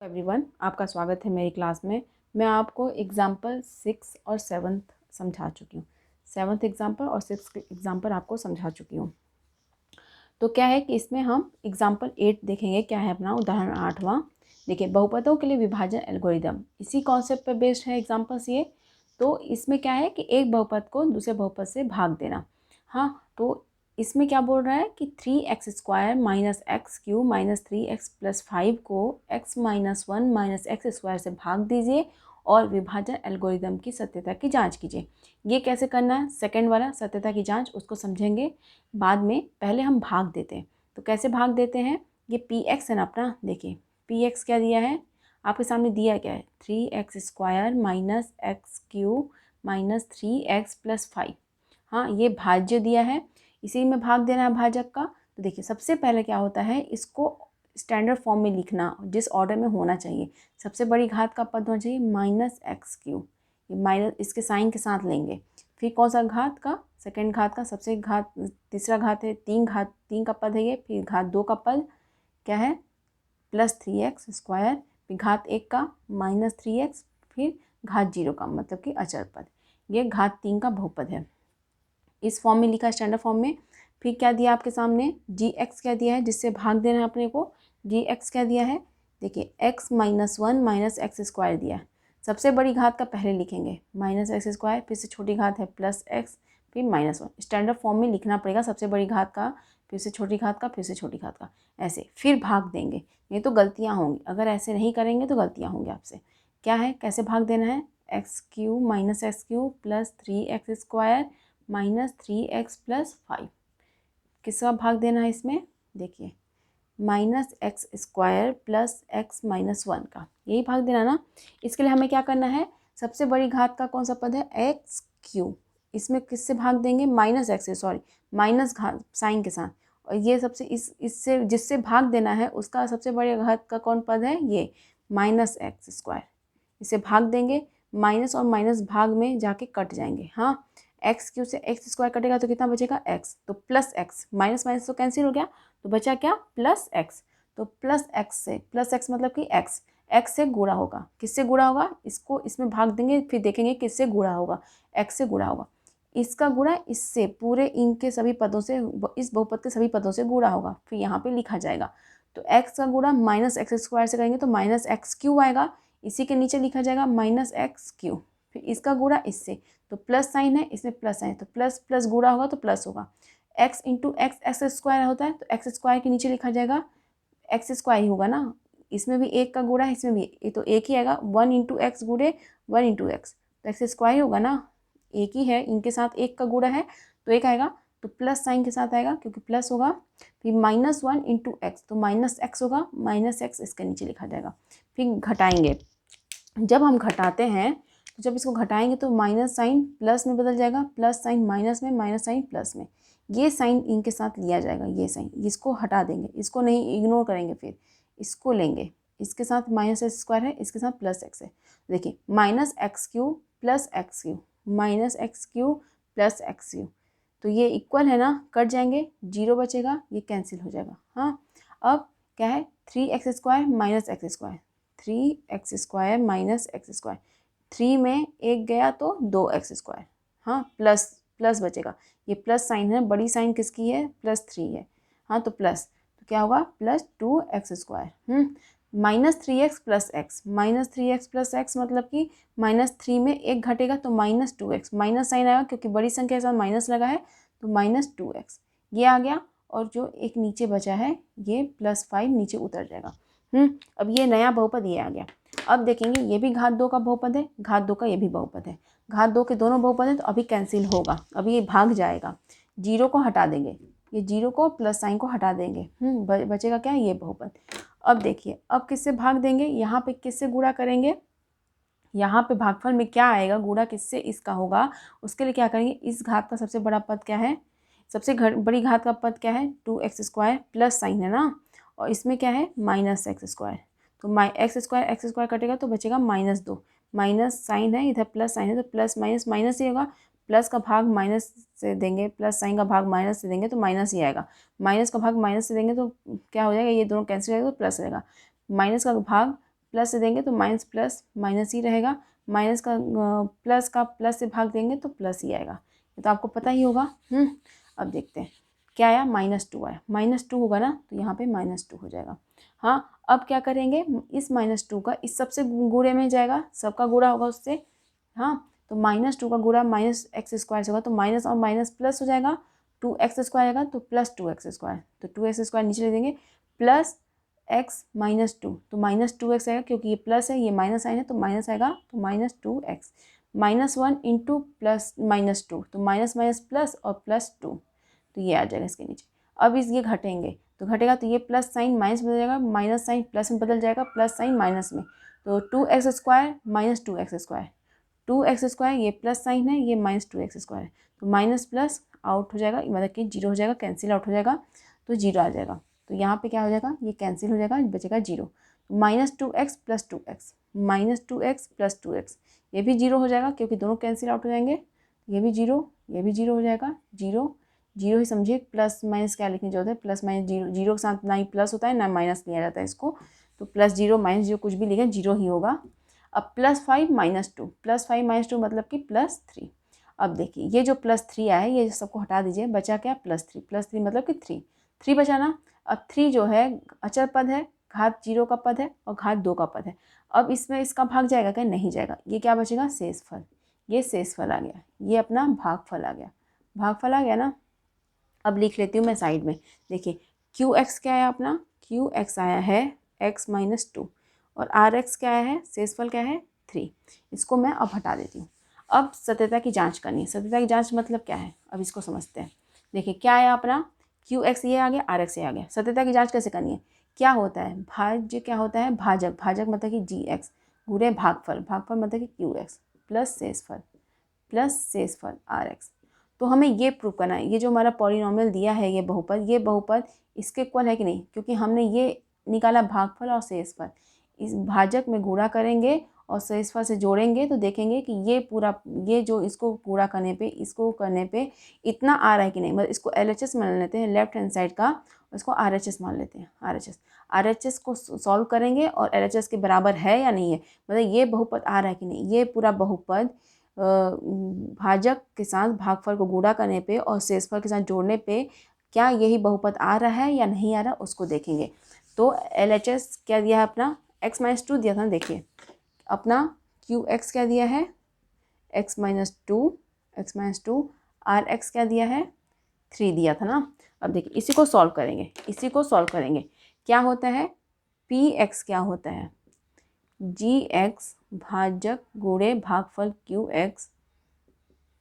Everyone, आपका स्वागत है मेरी क्लास में। मैं आपको एग्जाम्पल 6 और 7 समझा चुकी हूँ। 7th एग्जाम्पल और 6th एग्जाम्पल आपको समझा चुकी हूँ। तो क्या है कि इसमें हम एग्जाम्पल 8 देखेंगे। क्या है अपना उदाहरण 8वां। देखिए, बहुपदों के लिए विभाजन एल्गोरिदम, इसी कॉन्सेप्ट पर बेस्ड है एग्जाम्पल्स ये। तो इसमें क्या है कि एक बहुपद को दूसरे बहुपद से भाग देना। हाँ, तो इसमें क्या बोल रहा है कि 3x² minus x Q minus 3x + 5 को x - 1 माइनस x² से भाग दीजिए और विभाजन एल्गोरिदम की सत्यता की जांच कीजिए। ये कैसे करना है, सेकंड वाला सत्यता की जांच, उसको समझेंगे बाद में। पहले हम भाग देते हैं। तो कैसे भाग देते हैं, ये px है ना अपना। देखिए px क्या दिया है आपके सामने, दिया क्या है 3x² minus x Q minus 3x + 5। हाँ, ये भाज्य दिया है, इसी में भाग देना है भाजक का। तो देखिए सबसे पहले क्या होता है, इसको स्टैंडर्ड फॉर्म में लिखना, जिस ऑर्डर में होना चाहिए। सबसे बड़ी घात का पद होना चाहिए -x³, ये माइनस इसके साइन के साथ लेंगे। फिर कौन सा घात का, सेकंड घात का, सबसे घात तीसरा घात है, तीन का पद है ये। फिर घात 2 का पद क्या है +3x², फिर घात 1 का -3x, फिर घात 0 का मतलब कि अचर पद। ये घात 3 का बहुपद है, इस फॉर्म में लिखा स्टैंडर्ड फॉर्म में। फिर क्या दिया आपके सामने, gx क्या दिया है जिससे भाग देना है अपने को। gx क्या दिया है, देखिए x - 1 माइनस x² दिया है। सबसे बड़ी घात का पहले लिखेंगे -x², फिर से छोटी घात है +x, फिर -1। स्टैंडर्ड फॉर्म में लिखना पड़ेगा, सबसे बड़ी घात का, फिर से छोटी घात का, फिर से छोटी घात का, ऐसे फिर भाग देंगे। नहीं तो गलतियाँ होंगी, अगर ऐसे नहीं करेंगे तो गलतियाँ होंगी आपसे। क्या है, कैसे भाग देना है, x³ minus x³ plus 3x² minus 3x + 5। किसका भाग देना है इसमें, देखिए -x² प्लस x - 1 का, यही भाग देना ना। इसके लिए हमें क्या करना है, सबसे बड़ी घात का कौन सा पद है x³, इसमें किससे भाग देंगे माइनस घात साइन के साथ। और ये सबसे इससे जिससे भाग देना है उसका सबसे बड़ी घात का कौन पद है, ये -x²। इसे भाग देंगे, माइनस और माइनस भाग में जाके कट जाएंगे। हाँ, x³ से x² कटेगा तो कितना बचेगा x, तो +x, माइनस माइनस तो कैंसिल हो गया, तो बचा क्या +x। तो +x मतलब कि x से गुणा होगा। किससे गुणा होगा, इसको इसमें भाग देंगे, फिर देखेंगे किससे गुणा होगा, x से गुणा होगा। इसका गुणा इससे, पूरे इनके सभी पदों से, इस बहुपद के सभी पदों से गुणा होगा, फिर यहाँ पे लिखा जाएगा। तो x का गुणा -x² से करेंगे तो -x³ आएगा, इसी के नीचे लिखा जाएगा -x³। फिर इसका गुणा इससे, तो प्लस साइन है, इसमें प्लस साइन, तो प्लस प्लस गुणा होगा तो प्लस होगा। x × x² होता है, तो x² के नीचे लिखा जाएगा x² ही होगा ना। इसमें भी एक का गुणा है, इसमें भी ये तो एक ही आएगा, 1 × x गुणे 1 × x, तो x² ही होगा ना, एक ही है, इनके साथ एक का गुणा है तो एक आएगा, तो प्लस साइन के साथ आएगा क्योंकि प्लस होगा। फिर -1 × x, तो -x होगा, -x इसके नीचे लिखा जाएगा। फिर घटाएंगे, जब हम घटाते हैं तो जब इसको घटाएंगे तो माइनस साइन प्लस में बदल जाएगा, प्लस साइन माइनस में, माइनस साइन प्लस में। ये साइन इनके साथ लिया जाएगा, ये साइन, इसको हटा देंगे, इसको नहीं इग्नोर करेंगे, फिर इसको लेंगे। इसके साथ -x² है, इसके साथ +x है। देखिए -x³ + x³ -x³ + x³, तो ये इक्वल है ना, कट जाएंगे, 0 बचेगा, ये कैंसिल हो जाएगा। हाँ, अब क्या है 3x² minus x², 3x² minus x², 3 में एक गया तो 2x²। हाँ, प्लस बचेगा, ये प्लस साइन है, बड़ी साइन किसकी है, +3 है। हाँ, तो प्लस, तो क्या होगा +2x²। -3x + x, -3x + x मतलब कि -3 में एक घटेगा तो -2x, माइनस साइन आएगा क्योंकि बड़ी संख्या के साथ माइनस लगा है, तो -2x ये आ गया। और जो एक नीचे बचा है ये +5 नीचे उतर जाएगा। अब ये नया बहुपद ये आ गया। अब देखेंगे ये भी घात 2 का बहुपद है, घात 2 का ये भी बहुपद है, घात 2 के दोनों बहुपद हैं, तो अभी कैंसिल होगा, अभी ये भाग जाएगा। 0 को हटा देंगे, ये 0 को प्लस साइन को हटा देंगे, बचेगा क्या, ये बहुपद। अब देखिए, अब किससे भाग देंगे, यहाँ पे किससे गुणा करेंगे, यहाँ पे भागफल में क्या आएगा, गुणा किससे इसका होगा, उसके लिए क्या करेंगे, इस घात का सबसे बड़ा पद क्या है, सबसे बड़ी घात का पद क्या है 2x² प्लस साइन है ना, और इसमें क्या है -x², तो x² कटेगा तो बचेगा -2, माइनस साइन है इधर प्लस साइन है, तो प्लस माइनस माइनस ही होगा, प्लस का भाग माइनस से देंगे, प्लस साइन का भाग माइनस से देंगे तो माइनस ही आएगा, माइनस का भाग माइनस से देंगे तो क्या हो जाएगा, ये दोनों कैंसिल हो जाएगा तो प्लस रहेगा, माइनस का भाग प्लस से देंगे तो माइनस प्लस माइनस ही रहेगा, माइनस का प्लस से भाग देंगे तो प्लस ही आएगा, ये तो आपको पता ही होगा। अब देखते हैं क्या आया, -2 आया। -2 होगा ना तो यहाँ पे -2 हो जाएगा। हाँ, अब क्या करेंगे, इस -2 का इस सबसे गुणे में जाएगा, सबका गुणा होगा उससे। हाँ, तो -2 का गुणा -x² से होगा तो माइनस और माइनस प्लस हो जाएगा, 2x² आएगा तो प्लस 2x², तो 2x² नीचे ले देंगे, प्लस x -2 तो -2x आएगा, क्योंकि ये प्लस है ये माइनस साइन है तो माइनस आएगा, तो -2x, -1 इंटू प्लस -2 तो माइनस माइनस प्लस और +2 तो ये आ जाएगा इसके नीचे। अब ये घटेंगे तो घटेगा तो ये प्लस साइन माइनस में बदल जाएगा, माइनस साइन प्लस में बदल जाएगा, प्लस साइन माइनस में, तो 2x² - 2x², 2x² ये प्लस साइन है, ये -2x² है, तो माइनस प्लस आउट हो जाएगा, मतलब कि 0 हो जाएगा, कैंसिल आउट हो जाएगा, तो 0 आ जाएगा। तो यहाँ पे क्या हो जाएगा, ये कैंसिल हो जाएगा, बचेगा 0, तो -2x + 2x, -2x + 2x, ये भी 0 हो जाएगा क्योंकि दोनों कैंसिल आउट हो जाएंगे, ये भी 0, ये भी 0 हो जाएगा, 0 0 ही समझिए, प्लस माइनस क्या लिखने की जरूरत है, प्लस माइनस 0, 0 के साथ ना ही प्लस होता है ना माइनस लिया जाता है इसको, तो +0 -0 कुछ भी लिखें 0 ही होगा। अब +5 - 2, +5 - 2 मतलब कि +3। अब देखिए ये जो +3 आया है ये सबको हटा दीजिए, बचा क्या, +3 मतलब कि 3 बचा ना। अब 3 जो है अचर पद है, घात 0 का पद है और घात 2 का पद है। अब इसमें इसका भाग जाएगा क्या, नहीं जाएगा, ये क्या बचेगा, शेषफल, ये शेषफल आ गया, ये अपना भागफल आ गया, भागफल आ गया ना। अब लिख लेती हूँ मैं साइड में, देखिए QX क्या है अपना, QX आया है x - 2 और RX क्या आया है, शेषफल क्या है 3, इसको मैं अब हटा देती हूँ। अब सत्यता की जांच करनी है, सत्यता की जांच मतलब क्या है, अब इसको समझते हैं। देखिए क्या आया अपना, QX ये आ गया, RX ये आ गया। सत्यता की जांच कैसे करनी है, क्या होता है भाज्य, क्या होता है भाजक, भाजक मतलब कि GX गुणे भागफल, भागफल मतलब कि QX प्लस शेषफल RX। तो हमें ये प्रूव करना है, ये जो हमारा पॉलिनॉमियल दिया है ये बहुपद इसके इक्वल है कि नहीं, क्योंकि हमने ये निकाला भागफल और शेषफल, इस भाजक में गुणा करेंगे और शेषफल से जोड़ेंगे तो देखेंगे कि ये पूरा, ये जो इसको गुणा करने पे इसको करने पे इतना आ रहा है कि नहीं, मतलब इसको LHS मान लेते हैं लेफ्ट हैंड साइड का, इसको RHS मान लेते हैं, RHS को सॉल्व करेंगे और LHS के बराबर है या नहीं है, मतलब ये बहुपद आ रहा है कि नहीं, ये पूरा बहुपद भाजक के साथ भागफल को गुणा करने पे और शेषफल के साथ जोड़ने पे क्या यही बहुपद आ रहा है या नहीं आ रहा, उसको देखेंगे। तो LHS क्या दिया है अपना, x - 2 दिया था ना, देखिए अपना QX क्या दिया है, x - 2 RX क्या दिया है 3 दिया था ना। अब देखिए इसी को सॉल्व करेंगे, क्या होता है PX क्या होता है, GX भाजक गुणे भागफल QX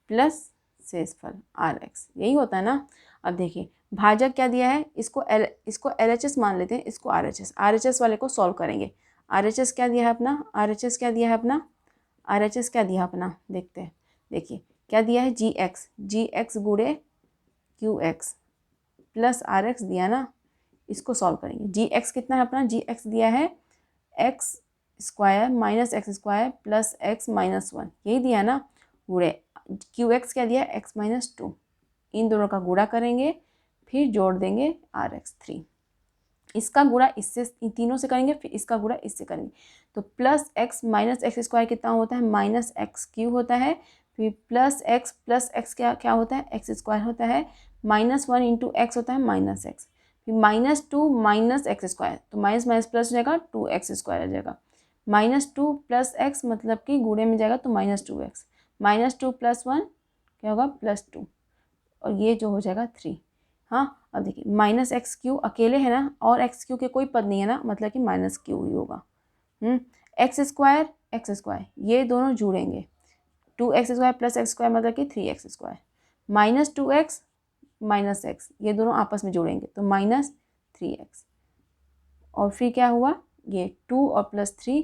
प्लस शेषफल RX, यही होता है ना। अब देखिए भाजक क्या दिया है, इसको LHS मान लेते हैं, इसको RHS वाले को सॉल्व करेंगे। RHS क्या दिया है अपना, RHS क्या दिया है अपना, देखते हैं, देखिए क्या दिया है, GX गुणे QX प्लस RX दिया ना, इसको सॉल्व करेंगे। GX कितना है अपना, GX दिया है x² - x² प्लस x - 1, यही दिया ना, गुणे QX क्या दिया x - 2, इन दोनों का गुणा करेंगे फिर जोड़ देंगे RX 3, इसका गुणा इससे, इन तीनों से करेंगे फिर इसका गुणा इससे करेंगे, तो प्लस x - x² कितना होता है, -x³ होता है, फिर प्लस x क्या होता है, x² होता है, -1 इंटू x होता है -x, फिर -2 - x², तो माइनस माइनस प्लस हो जाएगा 2x² आ जाएगा, -2 प्लस x मतलब कि गुणे में जाएगा तो -2x, -2 + 1 क्या होगा +2 और ये जो हो जाएगा 3। हाँ, अब देखिए -x³ अकेले है ना, और x³ के कोई पद नहीं है ना, मतलब कि -q ही होगा। x² ये दोनों जुड़ेंगे, 2x² प्लस x² मतलब कि 3x², -2x -x ये दोनों आपस में जुड़ेंगे तो -3x, और फिर क्या हुआ, ये 2 और +3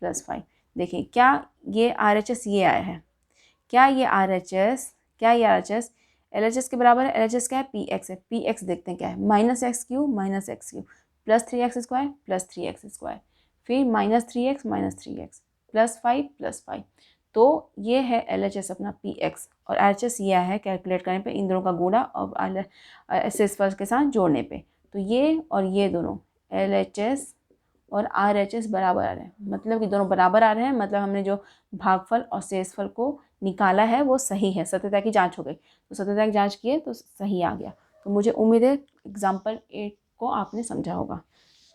+ 5। देखिए क्या ये RHS ये आया है, क्या ये RHS LHS के बराबर है, LHS क्या है PX है, PX देखते हैं क्या है, -x³ plus 3x² plus 3x², फिर -3x प्लस 5 तो ये है LHS अपना PX, और RHS ये है कैलकुलेट करने पे इन दोनों का गुणा और शेषफल के साथ जोड़ने पे, तो ये और ये दोनों LHS और RHS बराबर आ रहे हैं, मतलब कि दोनों बराबर आ रहे हैं, मतलब हमने जो भागफल और शेषफल को निकाला है वो सही है, सत्यता की जांच हो गई। तो सत्यता की जांच किए तो सही आ गया। तो मुझे उम्मीद है एग्जाम्पल 8 को आपने समझा होगा।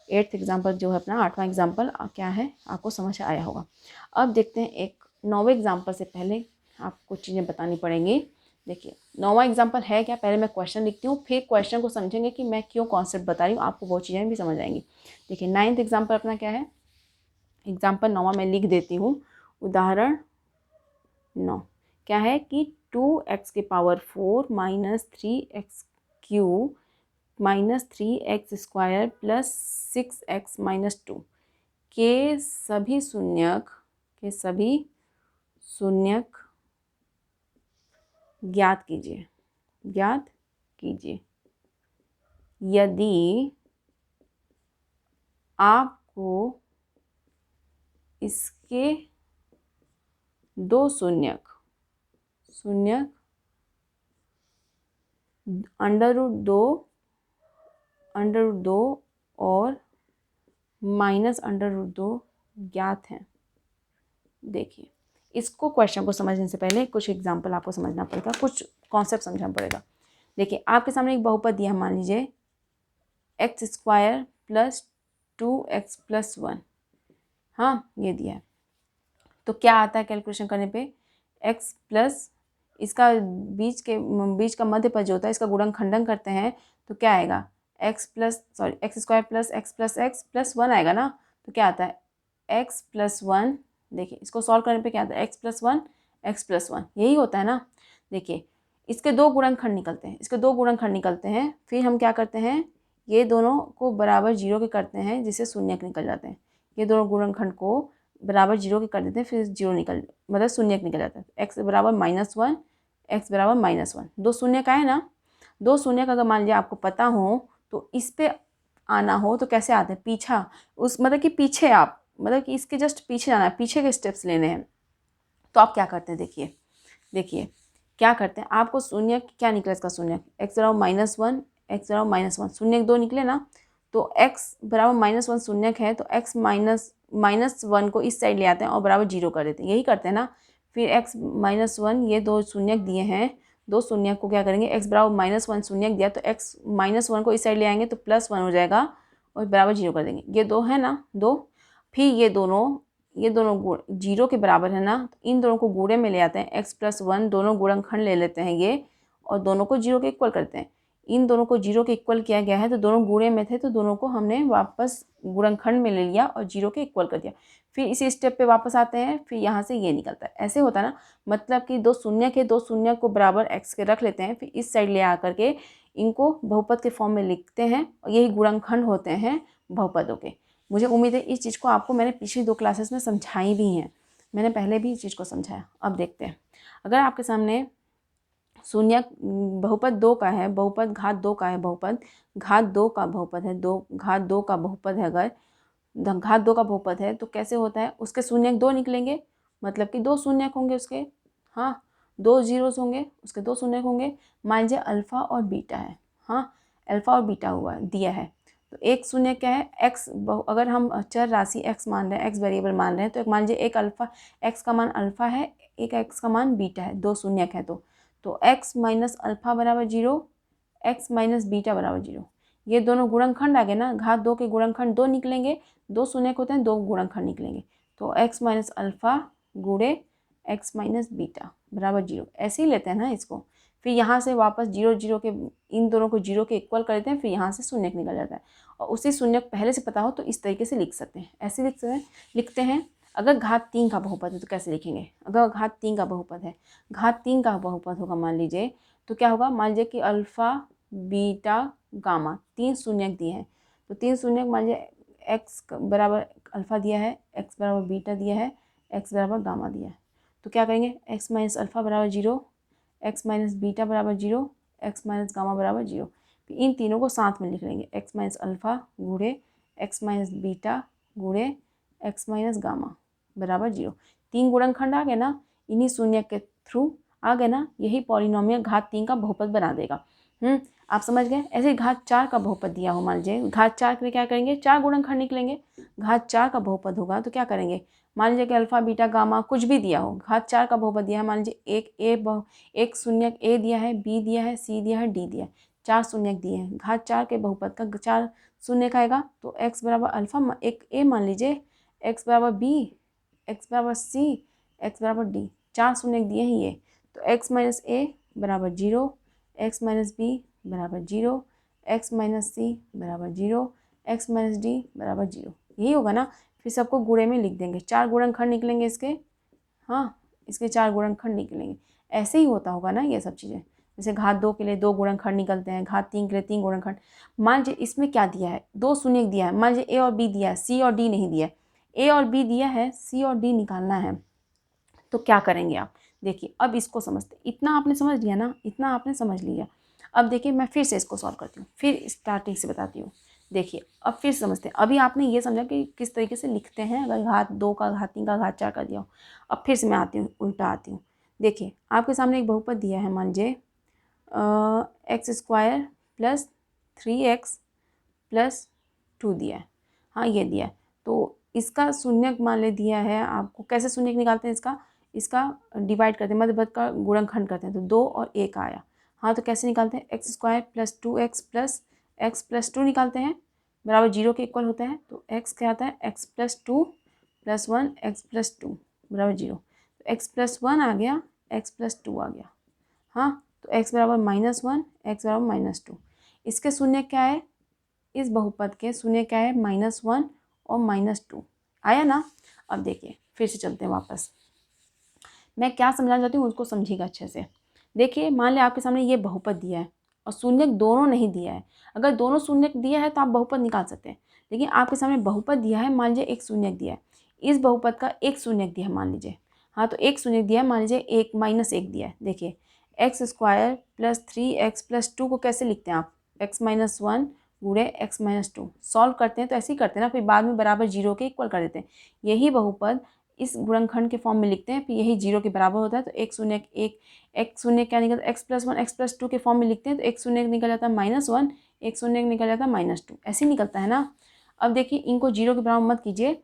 8th एग्जाम्पल जो है अपना 8वां एग्जाम्पल क्या है आपको समझ आया होगा। अब देखते हैं एक 9वें एग्जाम्पल से पहले आपको चीज़ें बतानी पड़ेंगी। देखिए 9वां एग्जाम्पल है क्या, पहले मैं क्वेश्चन लिखती हूँ, फिर क्वेश्चन को समझेंगे कि मैं क्यों कॉन्सेप्ट बता रही हूँ, आपको वो चीज़ें भी समझ आएंगी। देखिए 9th एग्जाम्पल अपना क्या है, एग्जाम्पल 9वां मैं लिख देती हूँ। उदाहरण 9 क्या है कि 2x⁴ minus 3x³ minus 3x² plus 6x-2 के सभी शून्यक ज्ञात कीजिए। यदि आपको इसके दो शून्यक √2 और -√2 ज्ञात हैं। देखिए इसको क्वेश्चन को समझने से पहले कुछ एग्जाम्पल आपको समझना पड़ेगा, कुछ कॉन्सेप्ट समझना पड़ेगा। देखिए आपके सामने एक बहुपद दिया, मान लीजिए x² + 2x + 1, हाँ ये दिया है। तो क्या आता है कैलकुलेशन करने पे, x प्लस इसका बीच का मध्य पद जो होता है इसका गुणनखंडन करते हैं तो क्या आएगा, x² + x + x + 1 आएगा ना। तो क्या आता है x + 1, देखिए इसको सॉल्व करने पे क्या आता है x + 1 x + 1, यही होता है ना। देखिए इसके दो गुणनखंड निकलते हैं, फिर हम क्या करते हैं, ये दोनों को बराबर 0 के करते हैं जिससे शून्यक निकल जाते हैं। ये दोनों गुणनखंड को बराबर 0 के कर देते हैं, फिर 0 मतलब शून्यक निकल जाता है। x बराबर -1 x बराबर -1, दो शून्यक आए ना। दो शून्यक अगर मान लीजिए आपको पता हो तो इस पे आना हो तो कैसे आते हैं, पीछा उस मतलब कि पीछे आप मतलब कि इसके जस्ट पीछे जाना है, पीछे के स्टेप्स लेने हैं। तो आप क्या करते हैं, देखिए क्या करते हैं, आपको शून्यक क्या निकला, इसका शून्यक x बराबर -1 x बराबर -1 शून्यक दो निकले ना। तो x बराबर -1 शून्यक है तो x -1 को इस साइड ले आते हैं और बराबर 0 कर देते हैं, यही करते हैं ना। फिर x -1 ये दो शून्यक दिए हैं, दो शून्यक को क्या करेंगे, x बराबर -1 शून्यक दिया तो x -1 को इस साइड ले आएंगे तो +1 हो जाएगा और बराबर 0 कर देंगे। ये दो है ना, दो, फिर ये दोनों 0 के बराबर है ना, तो इन दोनों को गुणे में ले आते हैं, x + 1 दोनों गुणनखंड ले लेते हैं ये और दोनों को 0 के इक्वल करते हैं। इन दोनों को 0 के इक्वल किया गया है तो दोनों गुणे में थे तो दोनों को हमने वापस गुणनखंड में ले लिया और 0 के इक्वल कर दिया। फिर इसी स्टेप पे वापस आते हैं, फिर यहाँ से ये निकलता है, ऐसे होता है ना। मतलब कि दो शून्य को बराबर x के रख लेते हैं, फिर इस साइड ले आकर के इनको बहुपद के फॉर्म में लिखते हैं और यही गुणनखंड होते हैं बहुपदों के। मुझे उम्मीद है इस चीज़ को आपको मैंने पिछली 2 क्लासेस में समझाई भी हैं, मैंने पहले भी इस चीज़ को समझाया। अब देखते हैं, अगर आपके सामने शून्यक बहुपद 2 का है, बहुपद घात 2 का है, बहुपद घात 2 का बहुपद है, घात 2 का बहुपद है, अगर घात 2 का बहुपद है तो कैसे होता है, उसके शून्यक 2 निकलेंगे, मतलब कि 2 शून्यक होंगे उसके, हाँ 2 जीरोस होंगे, उसके 2 शून्यक होंगे। मान लीजिए अल्फ़ा और बीटा है, हाँ अल्फ़ा और बीटा हुआ दिया है, तो एक शून्य क्या है, x अगर हम चर राशि x मान रहे हैं, x वेरिएबल मान रहे हैं, तो एक मान लीजिए एक अल्फ़ा x का मान अल्फ़ा है, एक x का मान बीटा है, दो शून्यक है तो x माइनस अल्फ़ा बराबर 0, x माइनस बीटा बराबर 0। ये दोनों गुणनखंड आ गए ना, घात 2 के गुणनखंड 2 निकलेंगे, दो शून्यक होते हैं, दो गुणनखंड निकलेंगे, तो x माइनस अल्फ़ा गुणे x माइनस बीटा बराबर 0, ऐसे ही लेते हैं ना इसको। फिर यहाँ से वापस 0 के इन दोनों को 0 के इक्वल कर देते हैं, फिर यहाँ से शून्यक निकल जाता है और उसी शून्यक पहले से पता हो तो इस तरीके से लिख सकते हैं, ऐसे लिखते हैं। अगर घात 3 का बहुपद है तो कैसे लिखेंगे, अगर घात 3 का बहुपद है, घात 3 का बहुपद होगा मान लीजिए, तो क्या होगा, मान लीजिए कि अल्फ़ा बीटा गामा 3 शून्यक दिए हैं, तो 3 शून्यक मान लीजिए x बराबर अल्फ़ा दिया है, x बराबर बीटा दिया है, x बराबर गामा दिया है, तो क्या करेंगे, x माइनस अल्फ़ा बराबर 0, x माइनस बीटा बराबर 0, x माइनस गामा बराबर 0। इन तीनों को साथ में लिख लेंगे, x माइनस अल्फ़ा गुणे x माइनस बीटा गुणे x माइनस गामा बराबर 0। 3 गुणनखंड आ गए ना, इन्हीं शून्य के थ्रू आ गए ना, यही पॉलिनोमियल घात 3 का बहुपद बना देगा। आप समझ गए। ऐसे घात 4 का बहुपद दिया हो, मान लीजिए घात 4 के लिए क्या करेंगे, 4 गुणनखंड निकलेंगे। घात 4 का बहुपद होगा तो क्या करेंगे, मान लीजिए कि अल्फा बीटा गामा कुछ भी दिया हो, घात 4 का बहुपद दिया है, मान लीजिए एक शून्यक ए दिया है, बी दिया है, सी दिया है, डी दिया है, 4 शून्यक दिए हैं। घात 4 के बहुपद का 4 शून्यक आएगा तो x बराबर अल्फा एक ए मान लीजिए, x बराबर बी, x बराबर सी, x बराबर डी, 4 शून्यक दिए हैं ये। तो x माइनस ए बराबर 0, x माइनस बी बराबर 0, x माइनस सी बराबर 0, x माइनस डी बराबर 0, यही होगा ना। फिर सबको गुणे में लिख देंगे, 4 गुणनखंड निकलेंगे इसके, हाँ इसके 4 गुणनखंड निकलेंगे। ऐसे ही होता होगा ना ये सब चीज़ें। जैसे घात 2 के लिए 2 गुणनखंड निकलते हैं, घात 3 के लिए 3 गुणनखंड। मान लीजिए इसमें क्या दिया है, 2 शून्य दिया है, मान लीजिए ए और बी दिया है, सी और डी नहीं दिया है। ए और बी दिया है, सी और डी निकालना है, तो क्या करेंगे आप। देखिए अब इसको समझते, इतना आपने समझ लिया ना, इतना आपने समझ लिया। अब देखिए मैं फिर से इसको सॉल्व करती हूँ, फिर स्टार्टिंग से बताती हूँ। देखिए अब फिर समझते हैं, अभी आपने ये समझा कि किस तरीके से लिखते हैं अगर घात 2 का, घात 3 का, घात 4 का दिया हो। अब फिर से मैं आती हूँ, उल्टा आती हूँ। देखिए आपके सामने एक बहुपद दिया है, मान लीजिए x square plus 3x plus 2 दिया है, हाँ ये दिया है। तो इसका शून्यक मान ले दिया है आपको, कैसे शून्यक निकालते हैं इसका डिवाइड करते हैं, मध्य पद का गुणनखंड करते हैं, तो 2 और 1 आया। हाँ तो कैसे निकालते हैं, x square plus 2x plus x plus 2 निकालते हैं, बराबर 0 के इक्वल होता है। तो x क्या आता है, x plus 2 plus 1 x plus 2 बराबर 0। तो x प्लस 1 आ गया, x प्लस 2 आ गया, हाँ तो x बराबर -1, x बराबर -2। इसके शून्य क्या है, इस बहुपद के शून्य क्या है, -1 और -2 आया ना। अब देखिए फिर से चलते हैं वापस, मैं क्या समझाना चाहती हूँ उसको समझिएगा अच्छे से। देखिए मान लिया आपके सामने ये बहुपद दिया है और शून्यक दोनों नहीं दिया है। अगर दोनों शून्यक दिया है तो आप बहुपद निकाल सकते हैं, लेकिन आपके सामने बहुपद दिया है, मान लीजिए एक शून्यक दिया है, इस बहुपद का एक शून्यक दिया है मान लीजिए, हाँ तो एक शून्यक दिया है, मान लीजिए एक -1 दिया है। देखिए x square plus 3x plus 2 को कैसे लिखते हैं आप, x-1 गुणे x-2 सॉल्व करते हैं तो ऐसे ही करते हैं ना, फिर बाद में बराबर 0 के इक्वल कर देते हैं। यही बहुपद इस गुणनखंड के फॉर्म में लिखते हैं, फिर यही 0 के बराबर होता है। तो एक शून्य क्या निकलता है, x+1 x+2 के फॉर्म में लिखते हैं, तो एक शून्य निकल जाता है -1, एक शून्य निकल जाता है -2, ऐसे ही निकलता है ना। अब देखिए इनको 0 के बराबर मत कीजिए,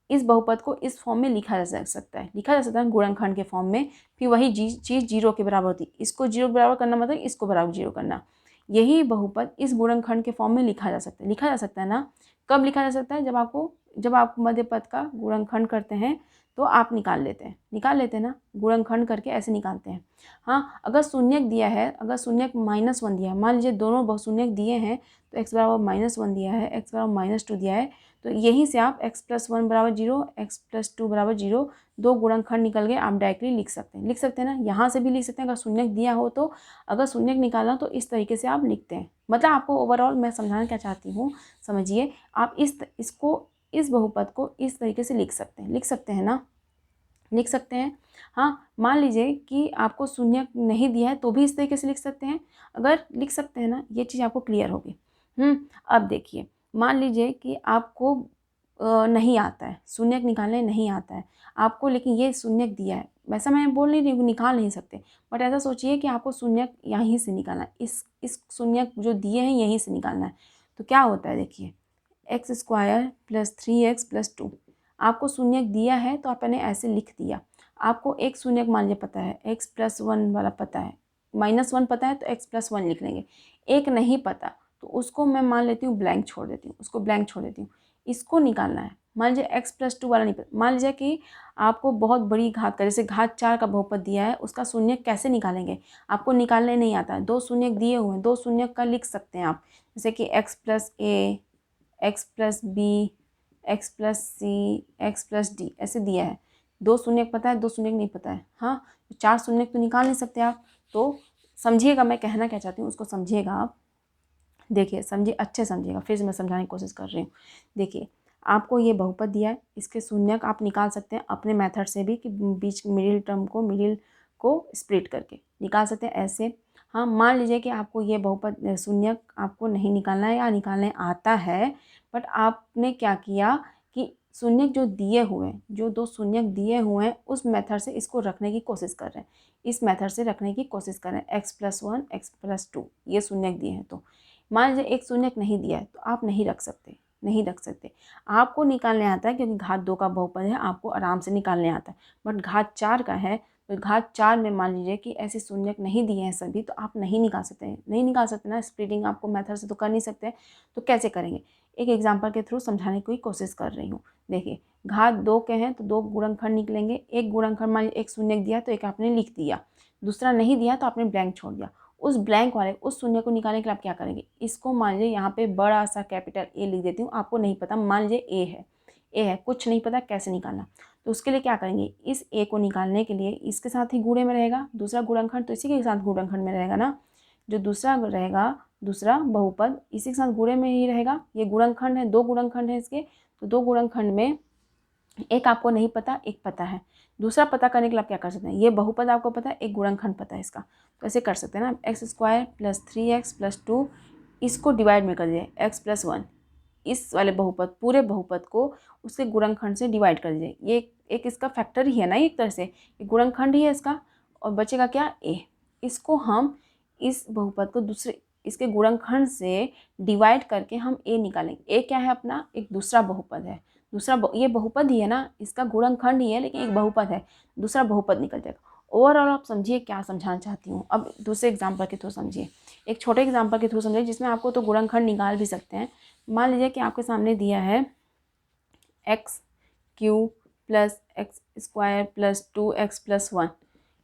इस बहुपद को इस फॉर्म में लिखा जा सकता है गुणनखंड के फॉर्म में, फिर वही चीज़ 0 के बराबर होती है। इसको 0 के बराबर करना मतलब इसको बराबर 0 करना। यही बहुपद इस गुणनखंड के फॉर्म में लिखा जा सकता है ना। कब लिखा जा सकता है, जब आप मध्य पद का गुणनखंड करते हैं तो आप निकाल लेते हैं ना, गुणनखंड करके ऐसे निकालते हैं। हाँ अगर शून्यक दिया है, अगर शून्यक -1 दिया है, मान लीजिए दोनों बहुशून्यक दिए हैं, तो x बराबर -1 दिया है, x बराबर -2 दिया है, तो यहीं से आप x+1 बराबर 0, x+2 बराबर 0, 2 गुणनखंड निकल गए, आप डायरेक्टली लिख सकते हैं ना। यहाँ से भी लिख सकते हैं अगर शून्यक दिया हो तो। अगर शून्यक निकालना तो इस तरीके से आप लिखते हैं। मतलब आपको ओवरऑल मैं समझाना क्या चाहती हूँ, समझिए आप इस बहुपद को इस तरीके से लिख सकते हैं ना, लिख सकते हैं। हाँ मान लीजिए कि आपको शून्यक नहीं दिया है तो भी इस तरीके से लिख सकते हैं, अगर लिख सकते हैं ना, ये चीज़ आपको क्लियर होगी। अब देखिए मान लीजिए कि आपको नहीं आता है, शून्यक निकालने नहीं आता है आपको, लेकिन ये शून्यक दिया है। वैसा मैं बोल नहीं रही हूँ निकाल नहीं सकते, बट ऐसा सोचिए कि आपको शून्यक यहीं से निकालना है, इस शून्यक जो दिए हैं यहीं से निकालना है। तो क्या होता है, देखिए x square plus 3x plus 2, आपको शून्यक दिया है तो आपने ऐसे लिख दिया। आपको एक शून्यक मान लीजिए पता है, x+1 वाला पता है, -1 पता है तो x+1 लिख लेंगे। एक नहीं पता तो उसको मैं मान लेती हूँ ब्लैंक छोड़ देती हूँ, इसको निकालना है। मान लीजिए x+2 वाला नहीं पता, मान लीजिए कि आपको बहुत बड़ी घात का, जैसे घात 4 का बहुपद दिया है, उसका शून्यक कैसे निकालेंगे, आपको निकालने नहीं आता है। 2 शून्यक दिए हुए हैं, 2 शून्यक का लिख सकते हैं आप, जैसे कि x+a, x+b, x+c, x+d ऐसे दिया है। 2 शून्यक पता है, 2 शून्यक नहीं पता है, हाँ 4 शून्यक तो निकाल नहीं सकते आप। तो समझिएगा मैं कहना क्या चाहती हूँ, उसको समझिएगा आप। देखिए समझिए, अच्छे समझिएगा, फिर से मैं समझाने की कोशिश कर रही हूँ। देखिए आपको ये बहुपद दिया है, इसके शून्यक आप निकाल सकते हैं अपने मेथड से भी, कि बीच मिडिल को स्प्लिट करके निकाल सकते हैं ऐसे। हाँ मान लीजिए कि आपको ये बहुपद शून्यक आपको नहीं निकालना है या निकालने आता है, बट आपने क्या किया कि शून्यक जो दिए हुए हैं, जो 2 शून्यक दिए हुए हैं, उस मेथड से इसको रखने की कोशिश कर रहे हैं, इस मेथड से रखने की कोशिश कर रहे हैं। x+1 x+2 ये शून्यक दिए हैं। तो मान लीजिए एक शून्यक नहीं दिया है तो आप नहीं रख सकते, नहीं रख सकते। आपको निकालने आता है क्योंकि घात 2 का बहुपद है, आपको आराम से निकालने आता है। बट घात 4 का है तो घात 4 में मान लीजिए कि ऐसे शून्यक नहीं दिए हैं सभी, तो आप नहीं निकाल सकते हैं, नहीं निकाल सकते ना, स्प्लिटिंग आपको मेथड से तो कर नहीं सकते। तो कैसे करेंगे, एक एग्जांपल के थ्रू समझाने की कोशिश कर रही हूँ। देखिए घात 2 के हैं तो 2 गुणनखंड निकलेंगे। एक गुणनखंड मान लीजिए एक शून्यक दिया तो एक आपने लिख दिया, दूसरा नहीं दिया तो आपने ब्लैंक छोड़ दिया। उस ब्लैंक वाले उस शून्य को निकालने के लिए आप क्या करेंगे, इसको मान लीजिए यहाँ पे बड़ा सा कैपिटल ए लिख देती हूँ। आपको नहीं पता, मान लीजिए ए है, कुछ नहीं पता कैसे निकालना, तो उसके लिए क्या करेंगे, इस ए को निकालने के लिए इसके साथ ही गुणे में रहेगा दूसरा गुणनखंड, तो इसी के साथ गुणनखंड में रहेगा ना, जो दूसरा रहेगा दूसरा बहुपद इसी के साथ गुणे में ही रहेगा। ये गुणनखंड है, 2 गुणनखंड है इसके, तो 2 गुणनखंड में एक आपको नहीं पता, एक पता है। दूसरा पता करने के लिए आप क्या कर सकते हैं, ये बहुपद आपको पता है, एक गुणनखंड पता है इसका, तो ऐसे कर सकते हैं ना, x² + 3x + 2 इसको डिवाइड में कर दीजिए x+1, इस वाले बहुपद पूरे बहुपद को उसके गुणनखंड से डिवाइड कर दीजिए। ये एक इसका फैक्टर ही है ना एक तरह से, ये गुणनखंड ही है इसका, और बचेगा क्या a। इसको हम इस बहुपद को दूसरे इसके गुणनखंड से डिवाइड करके हम a निकालेंगे। a क्या है अपना, एक दूसरा बहुपद है, ये बहुपद ही है ना, इसका गुणनखंड ही है लेकिन एक बहुपद है, दूसरा बहुपद निकल जाएगा। ओवरऑल आप समझिए क्या समझाना चाहती हूँ। अब दूसरे एग्जाम्पल के थ्रू समझिए, एक छोटे एग्जाम्पल के थ्रू समझिए जिसमें आपको तो गुणनखंड निकाल भी सकते हैं। मान लीजिए कि आपके सामने दिया है x³ + x² + 2x + 1,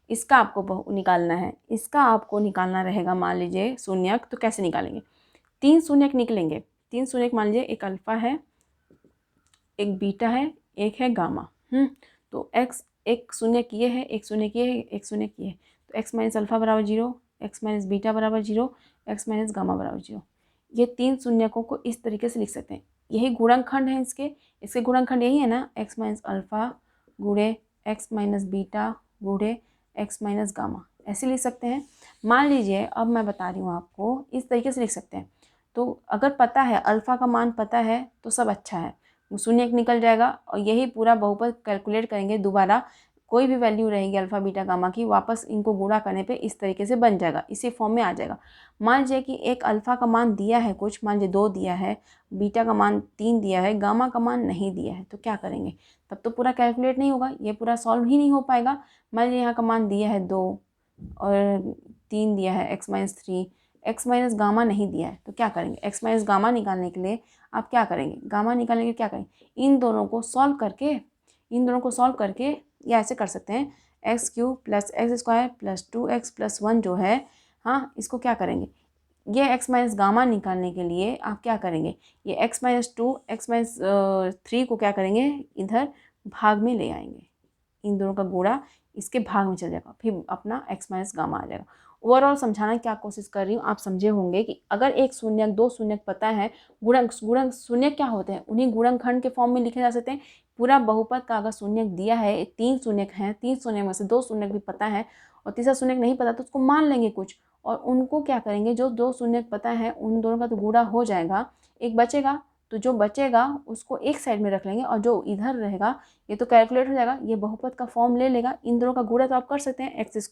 इसका आपको निकालना है, इसका आपको निकालना रहेगा। मान लीजिए शून्यक, तो कैसे निकालेंगे, 3 शून्यक निकलेंगे। 3 शून्यक मान लीजिए एक अल्फा है, एक बीटा है, एक है गामा। तो x एक शून्यक ये है, एक शून्यक ये है, एक शून्यक ये है, तो x - alpha = 0, x - beta = 0, x - gamma = 0। ये 3 शून्यकों को इस तरीके से लिख सकते हैं। यही गुणनखंड है इसके गुणनखंड यही है ना, x - अल्फा गुणे x - बीटा गुणे x - गामा, ऐसे लिख सकते हैं। मान लीजिए अब मैं बता रही हूँ आपको, इस तरीके से लिख सकते हैं। तो अगर पता है अल्फ़ा का मान पता है तो सब अच्छा है, शून्यक निकल जाएगा और यही पूरा बहुपद कैलकुलेट करेंगे दोबारा, कोई भी वैल्यू रहेगी अल्फ़ा बीटा गामा की, वापस इनको गुणा करने पे इस तरीके से बन जाएगा, इसी फॉर्म में आ जाएगा। मान लीजिए कि एक अल्फ़ा का मान दिया है कुछ, मान लीजिए 2 दिया है, बीटा का मान 3 दिया है, गामा का मान नहीं दिया है, तो क्या करेंगे, तब तो पूरा कैलकुलेट नहीं होगा, ये पूरा सॉल्व ही नहीं हो पाएगा। मान लीजिए यहाँ का मान दिया है 2 और 3 दिया है x - 3, x - गामा नहीं दिया है, तो क्या करेंगे, x - गामा निकालने के लिए आप क्या करेंगे, गामा निकालने के लिए क्या करेंगे, इन दोनों को सॉल्व करके या ऐसे कर सकते हैं, x³ + x² + 2x + 1 जो है, हाँ इसको क्या करेंगे, ये x - गामा निकालने के लिए आप क्या करेंगे, ये x - 2 x - 3 को क्या करेंगे, इधर भाग में ले आएंगे, इन दोनों का गुणा इसके भाग में चल जाएगा, फिर अपना x - गामा आ जाएगा। ओवरऑल समझाना क्या कोशिश कर रही हूँ, आप समझे होंगे कि अगर एक शून्यक 2 शून्यक पता है, गुणक शून्यक क्या होते हैं, उन्हीं गुणनखंड के फॉर्म में लिखे जा सकते हैं। पूरा बहुपद का अगर शून्यक दिया है, 3 शून्यक हैं, 3 शून्यक में से 2 शून्यक भी पता है और तीसरा शून्यक नहीं पता, तो उसको मान लेंगे कुछ, और उनको क्या करेंगे, जो 2 शून्यक पता है उन दोनों का तो गुणा हो जाएगा, एक बचेगा, तो जो बचेगा उसको एक साइड में रख लेंगे और जो इधर रहेगा ये तो कैलकुलेट हो जाएगा, ये बहुपद का फॉर्म ले लेगा। इन दोनों का गुणा तो आप कर सकते हैं, x² -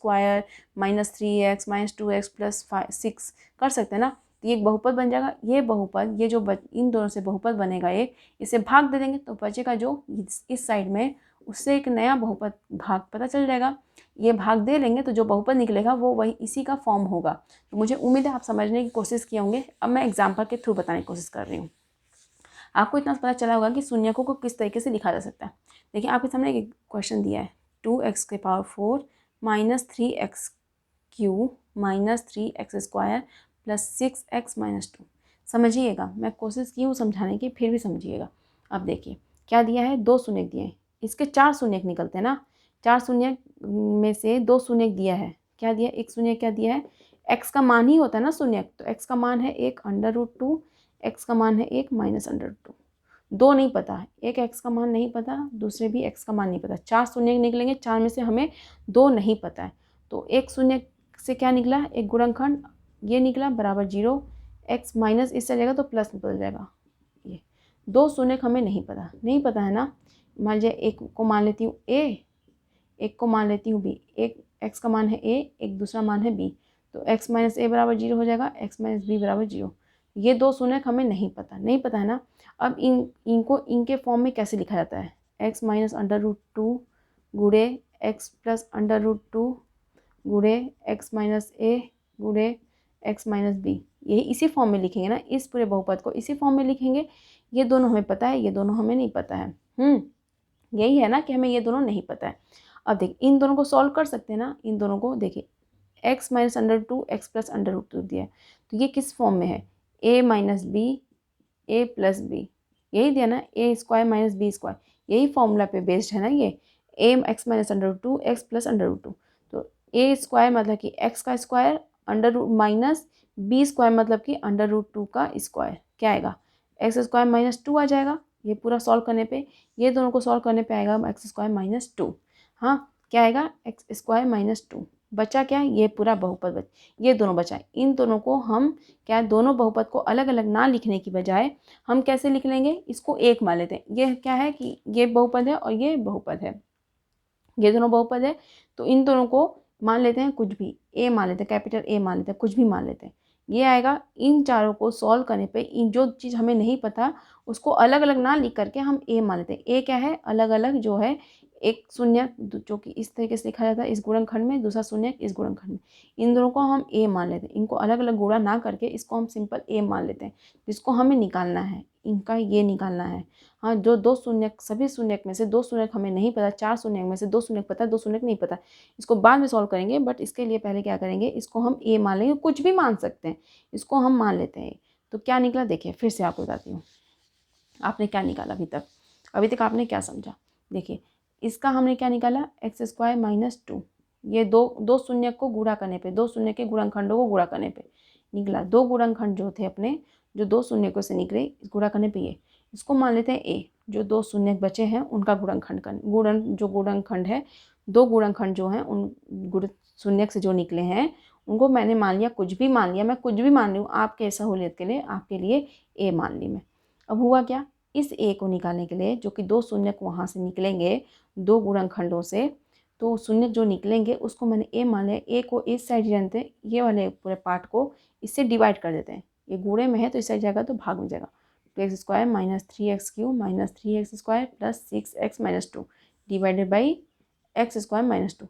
3x - 2x + 6 कर सकते हैं ना, तो ये एक बहुपद बन जाएगा। ये बहुपद, ये जो इन दोनों से बहुपद बनेगा एक, इसे भाग दे देंगे तो बचेगा जो इस साइड में, उससे एक नया बहुपद भाग पता चल जाएगा। ये भाग दे लेंगे तो जो बहुपद निकलेगा वो वही इसी का फॉर्म होगा। तो मुझे उम्मीद है आप समझने की कोशिश किए होंगे। अब मैं एग्जाम्पल के थ्रू बताने की कोशिश कर रही हूँ। आपको इतना पता चला होगा कि शून्यकों को किस तरीके से लिखा जा सकता है। देखिए आपके सामने एक क्वेश्चन दिया है, 2x⁴ - 3x³ - 3x² + 6x - 2। समझिएगा, मैं कोशिश की हूँ समझाने की, फिर भी समझिएगा। अब देखिए क्या दिया है, 2 शून्यक दिए हैं, इसके 4 शून्यक निकलते हैं ना, 4 शून्यक में से 2 शून्यक दिया है, क्या दिया, एक शून्यक क्या दिया है, x का मान ही होता है ना शून्यक, तो x का मान है 1 √2, x का मान है 1 - √2। 2 नहीं पता है, एक x का मान नहीं पता, दूसरे भी x का मान नहीं पता, 4 शून्य निकलेंगे, 4 में से हमें 2 नहीं पता है, तो एक शून्य से क्या निकला, एक गुणनखंड ये निकला बराबर 0, x माइनस इस चलेगा तो प्लस में बदल जाएगा, ये दो शून्य हमें नहीं पता है ना। मान लीजिए एक को मान लेती हूँ ए, एक को मान लेती हूँ बी, एक एक्स का मान है ए, एक दूसरा मान है बी, तो एक्स माइनस ए बराबर 0 हो जाएगा, एक्स माइनस बी बराबर 0। ये दो शून्य हमें नहीं पता है ना। अब इनको इनके फॉर्म में कैसे लिखा जाता है, एक्स माइनस √2 गुणे एक्स प्लस √2 गुणे एक्स माइनस ए गुणे एक्स माइनस बी, यही इसी फॉर्म में लिखेंगे ना, इस पूरे बहुपद को इसी फॉर्म में लिखेंगे। ये दोनों हमें पता है, ये दोनों हमें नहीं पता है। यही है ना कि हमें ये दोनों नहीं पता है। अब देखिए इन दोनों को सॉल्व कर सकते हैं ना, इन दोनों को देखिए एक्स माइनस √2 एक्स प्लस √2 दिया है, तो ये किस फॉर्म में है, A minus B A plus B, यही दिया ना, A square minus B square, यही फॉर्मूला पे बेस्ड है ना ये, A X minus √2 X plus √2, तो ए स्क्वायर मतलब कि एक्स का square under minus B square मतलब कि √2 का स्क्वायर, क्या आएगा एक्स स्क्वायर माइनस 2 आ जाएगा। ये पूरा सॉल्व करने पे, ये दोनों को सॉल्व करने पे आएगा एक्स स्क्वायर माइनस 2। हाँ क्या आएगा एक्स स्क्वायर माइनस 2, बचा क्या, ये पूरा बहुपद बच, ये दोनों बचा। इन दोनों को हम क्या, दोनों बहुपद को अलग अलग ना लिखने की बजाय हम कैसे लिख लेंगे, इसको एक मान लेते हैं। ये क्या है कि ये बहुपद है और ये बहुपद है, ये दोनों बहुपद है, तो इन दोनों को मान लेते हैं कुछ भी, ए मान लेते हैं, कैपिटल ए मान लेते हैं, कुछ भी मान लेते हैं। ये आएगा, इन चारों को सॉल्व करने पे इन जो चीज़ हमें नहीं पता उसको अलग अलग ना लिख करके हम ए मान लेते हैं। ए क्या है, अलग अलग जो है, एक शून्य जो कि इस तरीके से लिखा जाता है इस गुणनखंड में, दूसरा शून्य इस गुणनखंड में, इन दोनों को हम ए मान लेते हैं। इनको अलग अलग गुणा ना करके इसको हम सिंपल ए मान लेते हैं, जिसको हमें निकालना है, इनका ये निकालना है। हाँ जो दो शून्य, सभी शून्य में से दो शून्य हमें नहीं पता, चार शून्य में से दो शून्य पता है, दो शून्य नहीं पता, इसको बाद में सॉल्व करेंगे, बट इसके लिए पहले क्या करेंगे, इसको हम ए मान लेंगे, कुछ भी मान सकते हैं, इसको हम मान लेते हैं। तो क्या निकला देखिए, फिर से आपको बताती हूँ आपने क्या निकाला अभी तक आपने क्या समझा। देखिए इसका हमने क्या निकाला, एक्स स्क्वायर माइनस 2, ये दो शून्य को गुणा करने पे, दो शून्य के गुणनखंडों को गुणा करने पे निकला, दो गुणनखंड जो थे अपने, जो दो शून्य को से निकले गुणा करने पे, ये इसको मान लेते हैं ए, जो दो शून्य बचे हैं उनका गुणनखंड है, दो गुणनखंड जो हैं उन शून्य से जो निकले हैं उनको मैंने मान लिया, कुछ भी मान लिया, मैं कुछ भी मान लूँ आपके सहूलियत के लिए, आपके लिए ए मान ली मैं। अब हुआ क्या, इस ए को निकालने के लिए, जो कि दो शून्य वहाँ से निकलेंगे दो गुणनखंडों से, तो शून्य जो निकलेंगे उसको मैंने ए मान लिया। ए को इस साइड जानते हैं, ये वाले पूरे पार्ट को इससे डिवाइड कर देते हैं, ये गुणे में है तो इस साइड जाएगा तो भाग में जाएगा, तो x square minus 3x³ minus 3x square plus 6x minus 2 divided by x square minus 2।